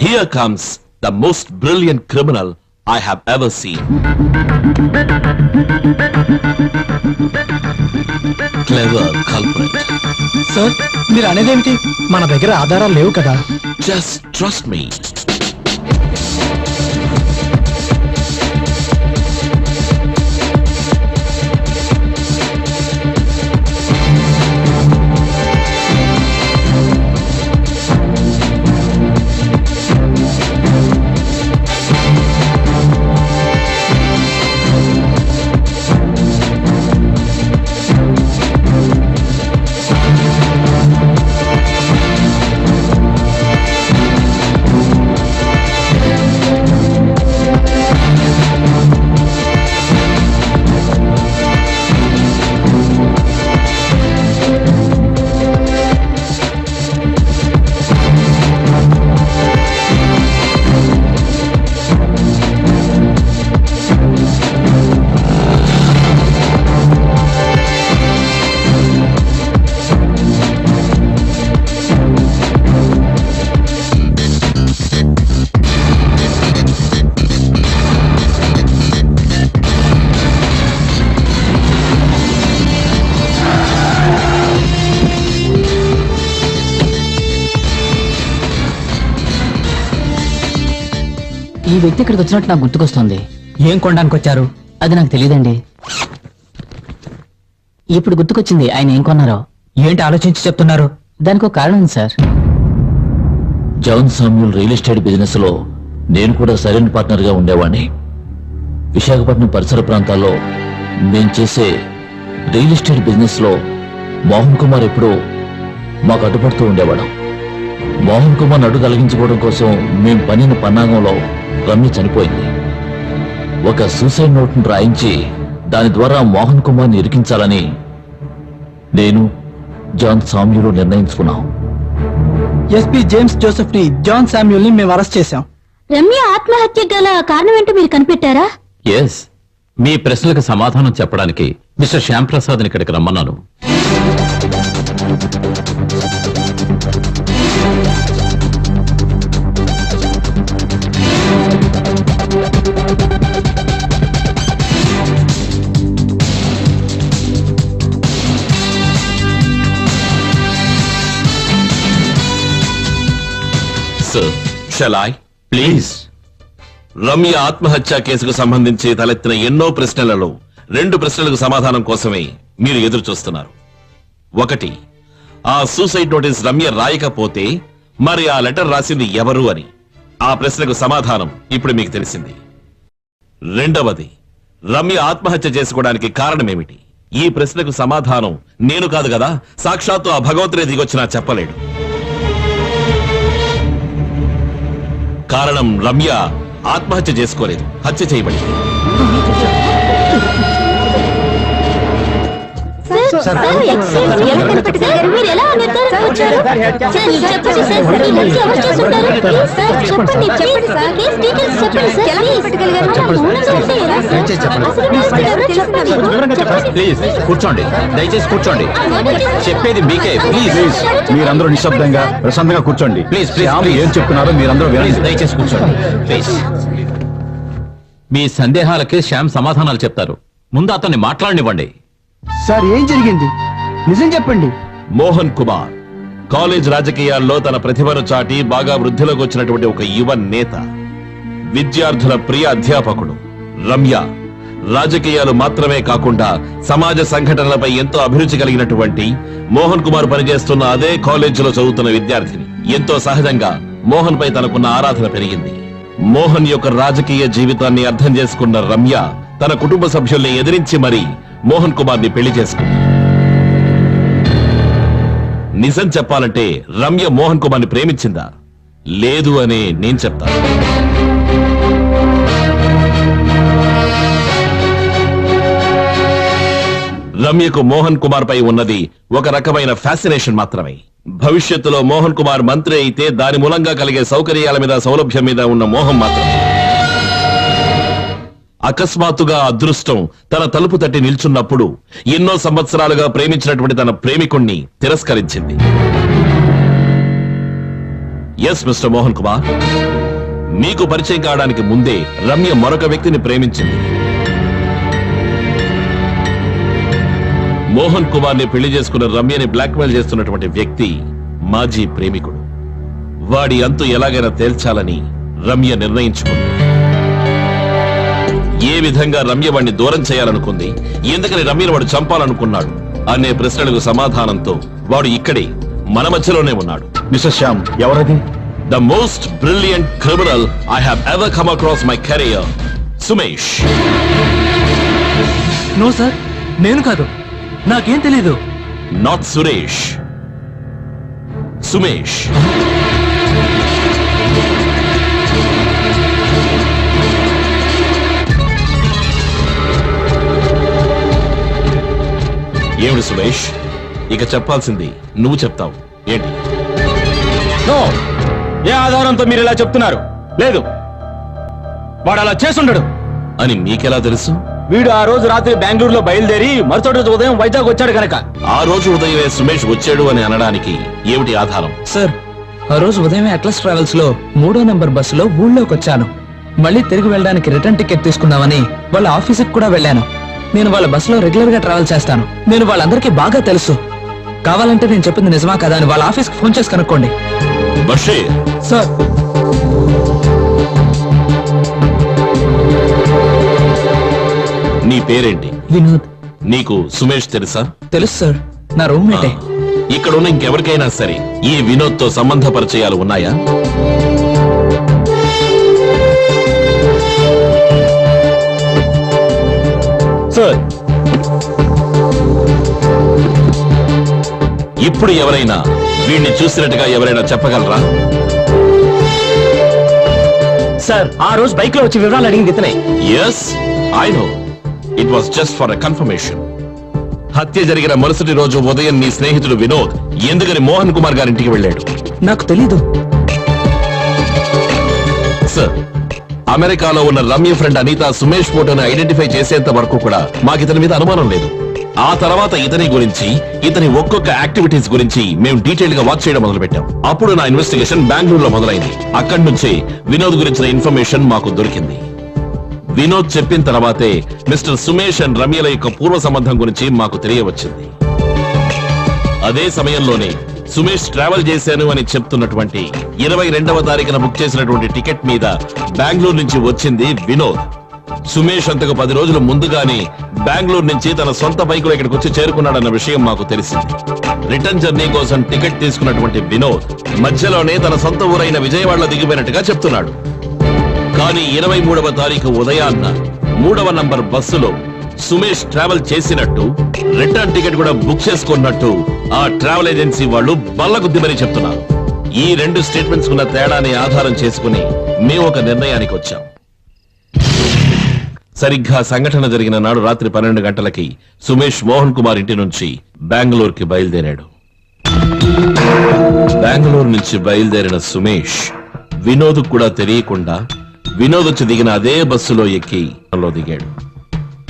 here comes the most brilliant criminal I have ever seen. Clever culprit. Sir, మీరు అనేదేమిటి? మన దగ్గర ఆధారాలు లేవు కదా. Just trust me. ఈ వ్యక్తి ఇక్కడికి వచ్చినట్టు నాకు గుర్తుకొస్తుంది. ఏం కొనడానికి వచ్చారు? అది నాకు తెలియదండి. ఇప్పుడు గుర్తుకొచ్చింది ఆయన ఏం కొన్నారో. ఏంటి ఆలోచించి చెప్తున్నారు? దానికి ఒక కారణం ఉంది sir. John Samuel real estate business లో నేను కూడా సైలెంట్ పార్ట్నర్ గా ఉండేవాడిని. విశాఖపట్నం పరిసర ప్రాంతాల్లో నేను చేసే రియల్ ఎస్టేట్ బిజినెస్ లో మోహన్ కుమార్ ఎప్పుడూ మాకు అడ్డుపడుతూ ఉండేవాడు. మోహన్ కుమార్ అడ్డు తొలగించుకోవడం కోసం మేం పనిన పన్నాగంలో రమ్య చనిపోయింది. ఒక సూసైడ్ నోట్ ను రాయించి దాని ద్వారా మోహన్ కుమార్ ని ఇరికించాలని నేను జాన్ సామ్యూల్ నిర్ణయించుకున్నాం. ఎస్పీ జేమ్స్ జోసెఫ్ ని, జాన్ శామ్యూల్ ని మేము అరెస్ట్ చేశాం. రమ్య ఆత్మహత్య గల కారణం ఏంటో మీరు కనిపెట్టారా? ఎస్, మీ ప్రశ్నలకు సమాధానం చెప్పడానికి మిస్టర్ శ్యామ్ ప్రసాద్ ఇక్కడికి రమ్మన్నాను. Sir, shall I? Please. Ramya ఆత్మహత్య కేసుకు సంబంధించి తలెత్తిన ఎన్నో ప్రశ్నలలో 2 ప్రశ్నలకు సమాధానం కోసమే మీరు ఎదురు చూస్తున్నారు. ఒకటి, ఆ సూసైడ్ నోటీస్ రమ్య రాయకపోతే మరి ఆ లెటర్ రాసింది ఎవరు అని. ఆ ప్రశ్నకు సమాధానం ఇప్పుడు మీకు తెలిసింది. రెండవది, రమ్య ఆత్మహత్య చేసుకోవడానికి కారణమేమిటి? ఈ ప్రశ్నకు సమాధానం నేను కాదు కదా, సాక్షాత్తు ఆ భగవంతుడే దిగొచ్చినా చెప్పలేడు. కారణం రమ్య ఆత్మహత్య చేసుకోలేదు, హత్య చేయబడింది. ప్లీజ్ కూర్చోండి, దయచేసి కూర్చోండి. చెప్పేది మీకే. ప్లీజ్ మీరందరూ నిశ్శబ్దంగా ప్రశాంతంగా కూర్చోండి. ప్లీజ్ ప్లీజ్ ఏం చెప్తున్నారో మీరందరూ ప్లీజ్ దయచేసి కూర్చోండి. ప్లీజ్. మీ సందేహాలకే శ్యామ్ సమాధానాలు చెప్తారు. ముందు అతన్ని మాట్లాడనివ్వండి. సార్, ఏం జరిగింది? నిజం చెప్పండి. మోహన్ కుమార్ కాలేజ్ రాజకీయాల్లో తన ప్రతిభను చాటి బాగా వృద్ధిలోకి వచ్చినటువంటి ఒక యువ నేత, విద్యార్థుల ప్రియ అధ్యాపకుడు. రమ్య రాజకీయాలు మాత్రమే కాకుండా సమాజ సంఘటనలపై ఎంతో అభిరుచి కలిగినటువంటి మోహన్ కుమార్ పనిచేస్తున్న అదే కాలేజీలో చదువుతున్న విద్యార్థిని. ఎంతో సహజంగా మోహన్ పై తనకున్న ఆరాధన పెరిగింది. మోహన్ యొక్క రాజకీయ జీవితాన్ని అర్థం చేసుకున్న రమ్య తన కుటుంబ సభ్యుల్ని ఎదిరించి మరీ మోహన్ కుమార్ ని పెళ్లి చేసుకుంది. నిజం చెప్పాలంటే రమ్య మోహన్ కుమార్ ని ప్రేమించిందా? లేదు అని నేను చెప్తాను. రమ్యకు మోహన్ కుమార్ పై ఉన్నది ఒక రకమైన ఫ్యాసినేషన్ మాత్రమే. భవిష్యత్తులో మోహన్ కుమార్ మంత్రి అయితే దాని మూలంగా కలిగే సౌకర్యాల మీద, సౌలభ్యం మీద ఉన్న మోహం మాత్రమే. అకస్మాత్తుగా అదృష్టం తన తలుపు తట్టి నిల్చున్నప్పుడు ఎన్నో సంవత్సరాలుగా ప్రేమించినటువంటి తన ప్రేమికుణ్ణి తిరస్కరించింది. ఎస్ మిస్టర్ మోహన్ కుమార్, మీకు పరిచయం కావడానికి ముందే రమ్య మరొక వ్యక్తిని ప్రేమించింది. మోహన్ కుమార్ ని పెళ్లి చేసుకున్న రమ్యని బ్లాక్మెయిల్ చేస్తున్నటువంటి వ్యక్తి మాజీ ప్రేమికుడు. వాడి అంతు ఎలాగైనా తేల్చాలని రమ్య నిర్ణయించుకుంది. ఏ విధంగా రమ్య వాడిని దూరం చేయాలనుకుంది, ఎందుకని రమ్యను వాడు చంపాలనుకున్నాడు అనే ప్రశ్నలకు సమాధానంతో వాడు ఇక్కడే మన మధ్యలోనే ఉన్నాడు. మిస్టర్ శ్యామ్, ఎవరది? The most brilliant criminal I have ever come across my career, Sumesh. No sir, నేను కాదు, నాకేం తెలీదు. నాట్ సురేష్, సుమేష్. ఏమిటి సుమేష్, ఇక చెప్పాల్సింది నువ్వు చెప్తావు ఏంటి? నో, ఏ ఆధారంతో మీరు ఇలా చెప్తున్నారు? లేదు, వాడు అలా చేసుండడు. అని మీకెలా తెలుసు? వీడు ఆ రోజు రాత్రి బెంగళూరులో బయలుదేరి మరుసటి రోజు ఉదయం వైజాగ్ వచ్చాడు గనక. ఆ రోజు ఉదయమే సుమేష్ వచ్చాడు అని అనడానికి ఏమిటి ఆధారం? సార్, ఆ రోజు ఉదయమే అట్లస్ ట్రావెల్స్ లో 3వ నెంబర్ బస్సులో ఊళ్ళోకి వచ్చాను. మళ్ళీ తిరిగి వెళ్ళడానికి రిటర్న్ టికెట్ తీసుకుందామని వాళ్ళ ఆఫీసుకి కూడా వెళ్ళాను. నేను వాళ్ళ బస్సులో రెగ్యులర్ గా ట్రావెల్ చేస్తాను. నేను వాళ్ళందరికీ బాగా తెలుసు. కావాలంటే నేను చెప్పింది నిజమా కదా అని వాళ్ళ ఆఫీస్కి ఫోన్ చేసి కనుక్కోండి. బషీర్, సార్, నీ పేరేంటి? వినోద్. నీకు సుమేష్ తెలుసా? తెలుసు సార్, నా రూమ్మేటే. ఇక్కడ ఉన్న ఇంకెవరికైనా సరే ఈ వినోద్ తో సంబంధ పరిచయాలు ఉన్నాయా? సార్, ఇప్పుడు ఎవరైనా వీడిని చూసినట్టుగా ఎవరైనా చెప్పగలరా? సార్, ఆ రోజు బైక్ లో వచ్చి వివరాలు అడిగింది ఇతనే. Yes, I know. It was just for a confirmation. హత్య జరిగిన మరుసటి రోజు ఉదయం నీ స్నేహితుడు వినోద్ ఎందుకని మోహన్ కుమార్ గారింటికి వెళ్ళాడు? నాకు తెలీదు. సార్, అమెరికాలో ఉన్న రమ్య ఫ్రెండ్ అనిత సుమేష్ ఫోటోని ఐడెంటిఫై చేసేంత వరకు కూడా మాకితని మీద అనుమానం లేదు. ఆ తర్వాత ఇతని గురించి, ఇతని ఒక్కొక్క యాక్టివిటీస్ గురించి మేము డీటెయిల్ గా వాచ్ చేయడం మొదలు పెట్టాం. అప్పుడు నా ఇన్వెస్టిగేషన్ బెంగళూరులో మొదలైంది. అక్కడి నుంచే వినోద్ గురించిన ఇన్ఫర్మేషన్ మాకు దొరికింది. వినోద్ చెప్పిన తర్వాతే మిస్టర్ సుమేష్ అండ్ రమ్యల యొక్క పూర్వ సంబంధం గురించి మాకు తెలియవచ్చింది. అదే సమయంలోనే సుమేష్ ట్రావెల్ చేశాను అని చెప్తున్నటువంటి 22వ తారీఖున బుక్ చేసినటువంటి టికెట్ మీద బెంగళూరు నుంచి వచ్చింది వినోద్. సుమేష్ అంతకు 10 రోజులు ముందుగానే బెంగళూరు నుంచి తన సొంత బైకులో ఇక్కడికి వచ్చి చేరుకున్నాడన్న విషయం మాకు తెలిసింది. రిటర్న్ జర్నీ కోసం టికెట్ తీసుకున్నటువంటి వినోద్ మధ్యలోనే తన సొంత ఊరైన విజయవాడలో దిగిపోయినట్టుగా చెప్తున్నాడు. కానీ 23వ తారీఖు ఉదయాన్న 3వ నంబర్ బస్సులో సుమేష్ ట్రావెల్ చేసినట్టు, రిటర్న్ టికెట్ కూడా బుక్ చేసుకున్నట్టు ఆ ట్రావెల్ ఏజెన్సీ వాళ్ళు బల్లగుద్ది మరీ చెప్తున్నారు. ఈ 2 స్టేట్మెంట్స్ ఉన్న తేడాని ఆధారం చేసుకుని మేము ఒక నిర్ణయానికి వచ్చాం. సరిగ్గా సంఘటన జరిగిన నాడు రాత్రి 12 గంటలకి సుమేష్ మోహన్ కుమార్ ఇంటి నుంచి బెంగళూరుకి బయలుదేరాడు. బెంగళూరు నుంచి బయలుదేరిన సుమేష్ వినోద్ కూడా తెలియకుండా వినోద్ వచ్చి దిగిన అదే బస్సులో ఎక్కి దిగాడు.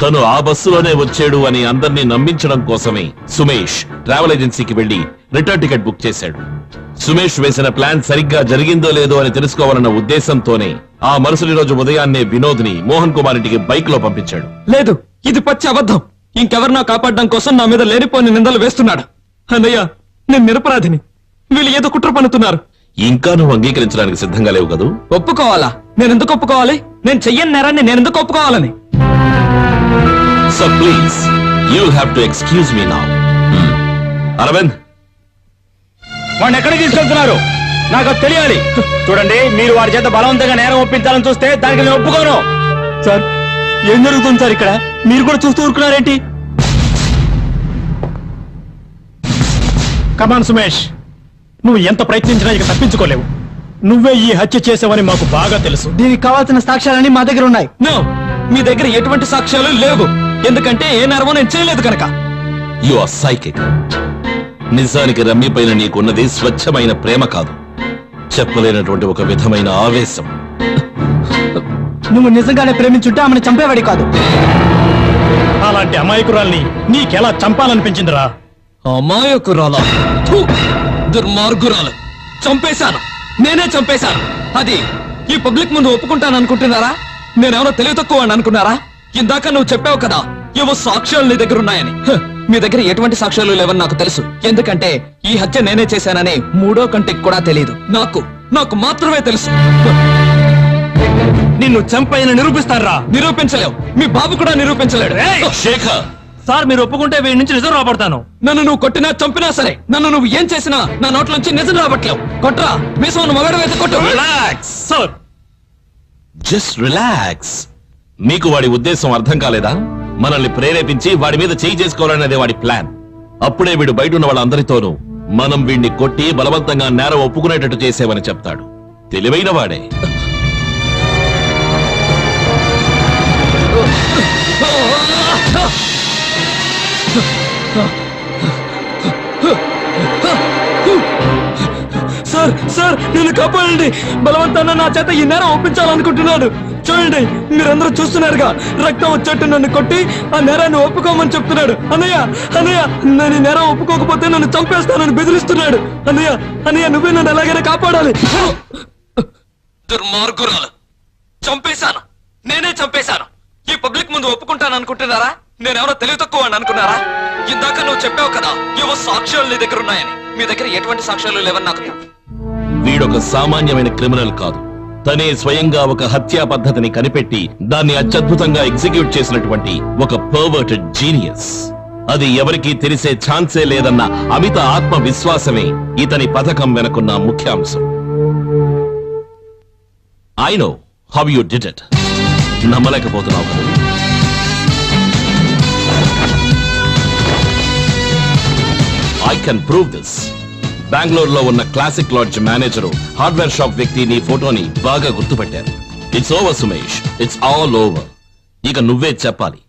తను ఆ బస్సులోనే వచ్చాడు అని అందరినీ నమ్మించడం కోసమే సుమేష్ ట్రావెల్ ఏజెన్సీకి వెళ్లి రిటర్న్ టికెట్ బుక్ చేశాడు. సుమేష్ వేసిన ప్లాన్ సరిగ్గా జరిగిందో లేదో అని తెలుసుకోవాలన్న ఉద్దేశంతోనే ఆ మరుసటి రోజు ఉదయాన్నే వినోద్ ని మోహన్ కుమార్ ఇంటికి బైక్ లో పంపించాడు. లేదు, ఇది పచ్చి అబద్ధం. ఇంకెవరినో కాపాడడం కోసం నా మీద లేనిపోని నిందలు వేస్తున్నాడు. అన్నయ్య, నేను నిరపరాధిని. వీళ్ళు ఏదో కుట్ర పన్నుతున్నారు. ఇంకా నువ్వు అంగీకరించడానికి సిద్ధంగా లేవు కదూ? ఒప్పుకోవాలా? నేను ఎందుకు ఒప్పుకోవాలి? నేను చెయ్యని నేరాన్ని నేను ఎందుకు ఒప్పుకోవాలని? So please, you have to excuse me now. Arvind, వాడిని ఎక్కడికి తీసుకెళ్తున్నారు? నాకు అది తెలియాలి. చూడండి, మీరు వారి చేత బలవంతంగా నేరం ఒప్పించాలని చూస్తే దానికి నేను ఒప్పుకోను. సార్, ఏం జరుగుతుంది సార్ ఇక్కడ? మీరు కూడా చూస్తూ ఊరుకున్నారేంటి? కమాన్ సుమేష్, నువ్వు ఎంత ప్రయత్నించినా ఇక తప్పించుకోలేవు. నువ్వే ఈ హత్య చేసావని మాకు బాగా తెలుసు. దీనికి కావాల్సిన సాక్ష్యాలన్నీ మా దగ్గర ఉన్నాయి. నో, మీ దగ్గర ఎటువంటి సాక్ష్యాలు లేవు. ఎందుకంటే ఏ నేరమో నేను చేయలేదు కనుక. You are psychic. నిజానికి రమ్య పైన నీకున్నది స్వచ్ఛమైన ప్రేమ కాదు, చెప్పలేనటువంటి ఒక విధమైన ఆవేశం. నువ్వు నిజంగానే ప్రేమించుంటే ఆమెను చంపేవాడి కాదు. అలాంటి అమాయకురాల్ని నీకెలా చంపాలనిపించిందిరా? అమాయకురాలా? దుర్మార్గురాలు. చంపేశాను. నేనే చంపేశాను. అది ఈ పబ్లిక్ ముందు ఒప్పుకుంటాను అనుకుంటున్నారా? నేనేమన్నా తెలివి తక్కువ అని అనుకున్నారా? ఇందాక నువ్వు చెప్పావు కదా ఏవో సాక్ష్యాలు నీ దగ్గర ఉన్నాయని. మీ దగ్గర ఎటువంటి సాక్ష్యాలు లేవని నాకు తెలుసు. ఎందుకంటే ఈ హత్య నేనే చేశానని మూడో కంటికి కూడా తెలియదు. నాకు మాత్రమే తెలుసు. నిన్ను చంపైన నిరూపిస్తారా? నిరూపించలేవు. మీ బాబు కూడా నిరూపించలేడు. శేఖర్, సార్ మీరు ఒప్పుకుంటే వీడి నుంచి నిజం రాబడతాను. నన్ను నువ్వు కొట్టినా చంపినా సరే, నన్ను నువ్వు ఏం చేసినా నా నోట్లోంచి నిజం రాబట్లేవు. కొట్రా, మీసం మగడ వేసి కొట్టు. Relax sir just relax. మీకు వాడి ఉద్దేశం అర్థం కాలేదా? మనల్ని ప్రేరేపించి వాడి మీద చేయి చేసుకోవాలనేది వాడి ప్లాన్. అప్పుడే వీడు బయట ఉన్న వాళ్ళందరితోనూ మనం వీడిని కొట్టి బలవంతంగా నేరం ఒప్పుకునేటట్టు చేసేవని చెప్తాడు. తెలివైన వాడే. సార్ సార్ నన్ను కాపాడండి. బలవంతాన నా చేత ఈ నేరం ఒప్పించాలనుకుంటున్నాడు. చూడండి, మీరందరూ చూస్తున్నారుగా, రక్తం వచ్చేట్టు నన్ను కొట్టి ఆ నేరాన్ని ఒప్పుకోమని చెప్తున్నాడు. అన్నయ్య అన్నయ్య, నేను ఈ నేరం ఒప్పుకోకపోతే నన్ను చంపేస్తానని బెదిరిస్తున్నాడు. అన్నయ్య అన్నయ్య, నువ్వే నన్ను ఎలాగైనా కాపాడాలి. దుర్మార్గురాలు, చంపేశాను. నేనే చంపేశాను. ఈ పబ్లిక్ ముందు ఒప్పుకుంటాను అనుకుంటున్నారా? నేనెవరో తెలివి తక్కువ అని అనుకున్నారా? ఇందాక నువ్వు చెప్పావు కదా ఏవో సాక్ష్యాలు నీ దగ్గర ఉన్నాయని. మీ దగ్గర ఎటువంటి సాక్ష్యాలు లేవని నాకు తెలుసు. వీడొక సామాన్యమైన క్రిమినల్ కాదు. తనే స్వయంగా ఒక హత్యా పద్ధతిని కనిపెట్టి దాన్ని అత్యద్భుతంగా ఎగ్జిక్యూట్ చేసినటువంటి ఒక పర్వర్టెడ్ జీనియస్. అది ఎవరికీ తెలిసే ఛాన్సే లేదన్న అమిత ఆత్మవిశ్వాసమే ఇతని పథకం వెనుకున్న ముఖ్యాంశం. I know how you did it. నమ్మలేకపోతున్నావు కదా? I can prove this. బెంగళూరులో ఉన్న classic lodge manager, hardware shop వ్యక్తి నీ ఫోటోని బాగా గుర్తుపెట్టారు. It's over Sumesh, it's all over. ఇక నువ్వే చెప్పాలి.